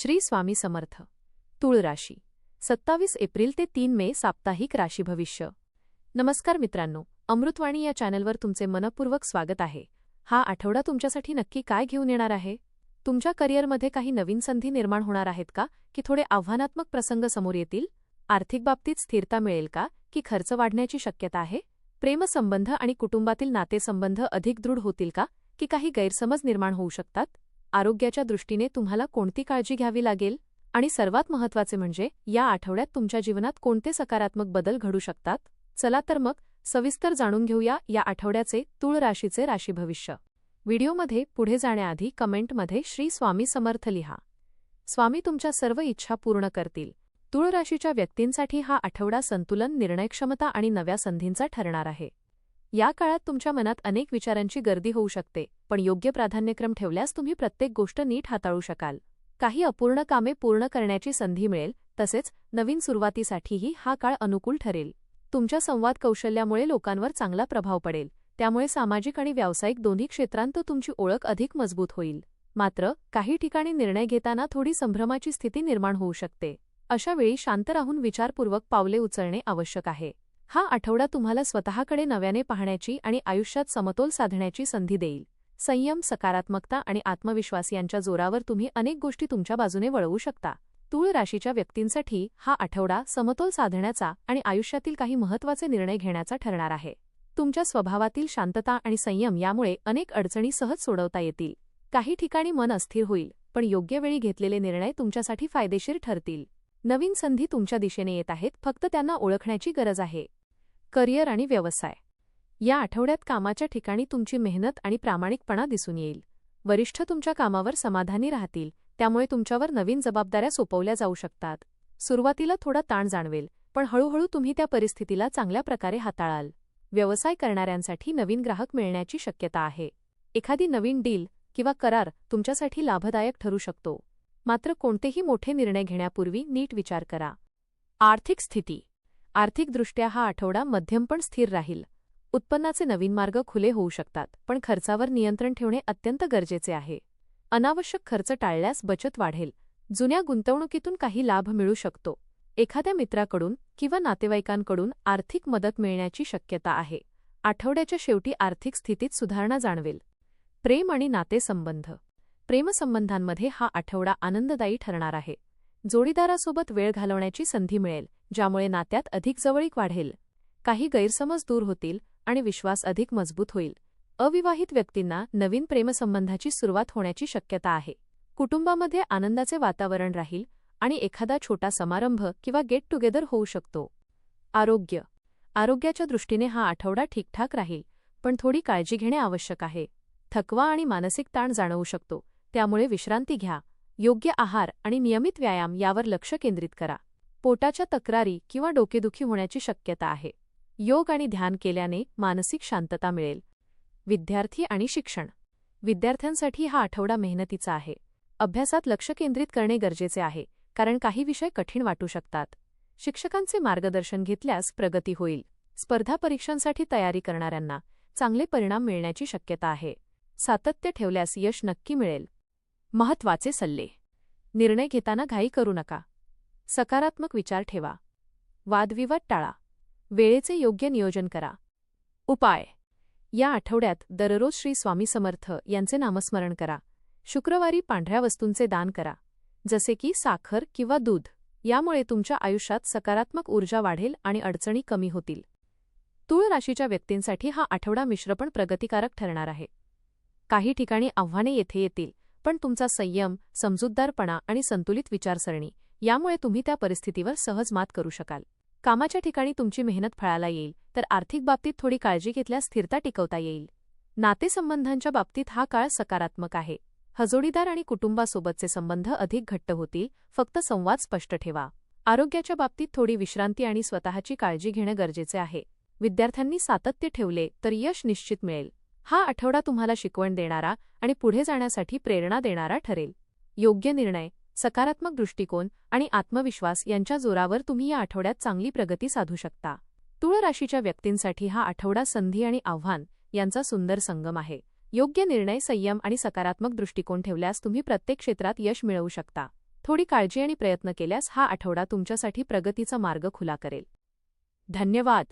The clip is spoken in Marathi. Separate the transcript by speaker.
Speaker 1: श्री स्वामी समर्थ. तूळ राशी 27 एप्रिल ते 3 मे साप्ताहिक राशी भविष्य. नमस्कार मित्रांनो, अमृतवाणी या चॅनलवर तुमचे मनपूर्वक स्वागत आहे. हा आठवडा तुमच्यासाठी नक्की काय घेऊन येणार आहे? तुमच्या करिअरमध्ये काही नवीन संधी निर्माण होणार आहेत का, की थोडे आव्हानात्मक प्रसंग समोर येतील? आर्थिक बाबतीत स्थिरता मिळेल का, की खर्च वाढण्याची शक्यता आहे? प्रेमसंबंध आणि कुटुंबातील नातेसंबंध अधिक दृढ होतील का, की काही गैरसमज निर्माण होऊ शकतात? आरोग्याच्या दृष्टीने तुम्हाला कोणती काळजी घ्यावी लागेल? आणि सर्वात महत्त्वाचे म्हणजे या आठवड्यात तुमच्या जीवनात कोणते सकारात्मक बदल घडू शकतात? चला तर मग सविस्तर जाणून घेऊया या आठवड्याचे तूळ राशीचे राशी भविष्य. व्हिडिओमध्ये पुढे जाण्याआधी कमेंटमध्ये श्री स्वामी समर्थ लिहा. स्वामी तुमच्या सर्व इच्छा पूर्ण करतील. तूळ राशीच्या व्यक्तींसाठी हा आठवडा संतुलन, निर्णयक्षमता आणि नव्या संधींचा ठरणार आहे. या काळात तुमच्या मनात अनेक विचारांची गर्दी होऊ शकते, पण योग्य प्राधान्यक्रम ठेवल्यास तुम्ही प्रत्येक गोष्ट नीट हाताळू शकाल. काही अपूर्ण कामे पूर्ण करण्याची संधी मिळेल, तसेच नवीन सुरुवातीसाठीही हा काळ अनुकूल ठरेल. तुमच्या संवाद कौशल्यामुळे लोकांवर चांगला प्रभाव पडेल, त्यामुळे सामाजिक आणि व्यावसायिक दोन्ही क्षेत्रांत तुमची ओळख अधिक मजबूत होईल. मात्र काही ठिकाणी निर्णय घेताना थोडी संभ्रमाची स्थिती निर्माण होऊ शकते. अशा वेळी शांत राहून विचारपूर्वक पावले उचलणे आवश्यक आहे. हा आठवडा तुम्हाला स्वतःकडे नव्याने पाहण्याची आणि आयुष्यात समतोल साधण्याची संधी देईल. संयम, सकारात्मकता आणि आत्मविश्वास यांच्या जोरावर तुम्ही अनेक गोष्टी तुमच्या बाजूने वळवू शकता. तूळ राशीच्या व्यक्तींसाठी हा आठवडा समतोल साधण्याचा आणि आयुष्यातील काही महत्त्वाचे निर्णय घेण्याचा ठरणार आहे. तुमच्या स्वभावातील शांतता आणि संयम यामुळे अनेक अडचणी सहज सोडवता येतील. काही ठिकाणी मन अस्थिर होईल, पण योग्य वेळी घेतलेले निर्णय तुमच्यासाठी फायदेशीर ठरतील. नवीन संधी तुमच्या दिशेने येत आहेत, फक्त त्यांना ओळखण्याची गरज आहे. करिअर आणि व्यवसाय. या आठवड्यात कामाच्या ठिकाणी तुमची मेहनत आणि प्रामाणिकपणा दिसून येईल. वरिष्ठ तुमच्या कामावर समाधानी राहतील, त्यामुळे तुमच्यावर नवीन जबाबदाऱ्या सोपवल्या जाऊ शकतात. सुरुवातीला थोडा ताण जाणवेल, पण हळूहळू तुम्ही त्या परिस्थितीला चांगल्या प्रकारे हाताळाल. व्यवसाय करणाऱ्यांसाठी नवीन ग्राहक मिळण्याची शक्यता आहे. एखादी नवीन डील किंवा करार तुमच्यासाठी लाभदायक ठरू शकतो. मात्र कोणतेही मोठे निर्णय घेण्यापूर्वी नीट विचार करा. आर्थिक स्थिती. आर्थिकदृष्ट्या हा आठवडा मध्यम पण स्थिर राहील. उत्पन्नाचे नवीन मार्ग खुले होऊ शकतात, पण खर्चावर नियंत्रण ठेवणे अत्यंत गरजेचे आहे. अनावश्यक खर्च टाळल्यास बचत वाढेल. जुन्या गुंतवणुकीतून काही लाभ मिळू शकतो. एखाद्या मित्राकडून किंवा नातेवाईकांकडून आर्थिक मदत मिळण्याची शक्यता आहे. आठवड्याच्या शेवटी आर्थिक स्थितीत सुधारणा जाणवेल. प्रेम आणि नातेसंबंध. प्रेमसंबंधांमध्ये हा आठवडा आनंददायी ठरणार आहे. जोडीदारासोबत वेळ घालवण्याची संधी मिळेल, ज्यामुळे नात्यात अधिक जवळीक वाढेल. काही गैरसमज दूर होतील आणि विश्वास अधिक मजबूत होईल. अविवाहित व्यक्तींना नवीन प्रेमसंबंधाची सुरुवात होण्याची शक्यता आहे. कुटुंबामध्ये आनंदाचे वातावरण राहील आणि एखादा छोटा समारंभ किंवा गेट टुगेदर होऊ शकतो. आरोग्य. आरोग्याच्या दृष्टीने हा आठवडा ठीकठाक राहील, पण थोडी काळजी घेणे आवश्यक आहे. थकवा आणि मानसिक ताण जाणवू शकतो, त्यामुळे विश्रांती घ्या. योग्य आहार आणि नियमित व्यायाम यावर लक्ष केंद्रित करा. पोटाच्या तक्रारी किंवा डोकेदुखी होण्याची शक्यता आहे. योग आणि ध्यान केल्याने मानसिक शांतता मिळेल. विद्यार्थी आणि शिक्षण. विद्यार्थ्यांसाठी हा आठवडा मेहनतीचा आहे. अभ्यासात लक्ष केंद्रित करणे गरजेचे आहे, कारण काही विषय कठीण वाटू शकतात. शिक्षकांचे मार्गदर्शन घेतल्यास प्रगती होईल. स्पर्धा परीक्षांसाठी तयारी करणाऱ्यांना चांगले परिणाम मिळण्याची शक्यता आहे. सातत्य ठेवल्यास यश नक्की मिळेल. महत्त्वाचे सल्ले. निर्णय घेताना घाई करू नका. सकारात्मक विचार ठेवा. वादविवाद टाळा. वेळेचे योग्य नियोजन करा. उपाय. या आठवड्यात दररोज श्री स्वामी समर्थ यांचे नामस्मरण करा. शुक्रवारी पांढऱ्या वस्तूंचे दान करा, जसे की साखर किंवा दूध. यामुळे तुमच्या आयुष्यात सकारात्मक ऊर्जा वाढेल आणि अडचणी कमी होतील. तूळ राशीच्या व्यक्तींसाठी हा आठवडा मिश्र पण प्रगतिकारक ठरणार आहे. काही ठिकाणी आव्हाने येथे येतील, पण तुमचा संयम, समजूतदारपणा आणि संतुलित विचारसरणी यामुळे तुम्ही त्या परिस्थितीवर सहज मात करू शकाल. कामाच्या ठिकाणी तुमची मेहनत फळाला येईल, तर आर्थिक बाबतीत थोडी काळजी घेतल्यास स्थिरता टिकवता येईल. नातेसंबंधांच्या बाबतीत हा काळ सकारात्मक आहे. जोडीदार आणि कुटुंबासोबतचे संबंध अधिक घट्ट होतील, फक्त संवाद स्पष्ट ठेवा. आरोग्याच्या बाबतीत थोडी विश्रांती आणि स्वतःची काळजी घेणे गरजेचे आहे. विद्यार्थ्यांनी सातत्य ठेवले तर यश निश्चित मिळेल. हा आठवडा तुम्हाला शिकवण देणारा आणि पुढे जाण्यासाठी प्रेरणा देणारा ठरेल. योग्य निर्णय, सकारात्मक दृष्टिकोन आणि आत्मविश्वास यांच्या जोरावर तुम्ही या आठवड्यात चांगली प्रगती साधू शकता. तूळ राशीच्या व्यक्तींसाठी हा आठवडा संधी आणि आव्हान यांचा सुंदर संगम आहे. योग्य निर्णय, संयम आणि सकारात्मक दृष्टिकोन ठेवल्यास तुम्ही प्रत्येक क्षेत्रात यश मिळवू शकता. थोडी काळजी आणि प्रयत्न केल्यास हा आठवडा तुमच्यासाठी प्रगतीचा मार्ग खुला करेल. धन्यवाद.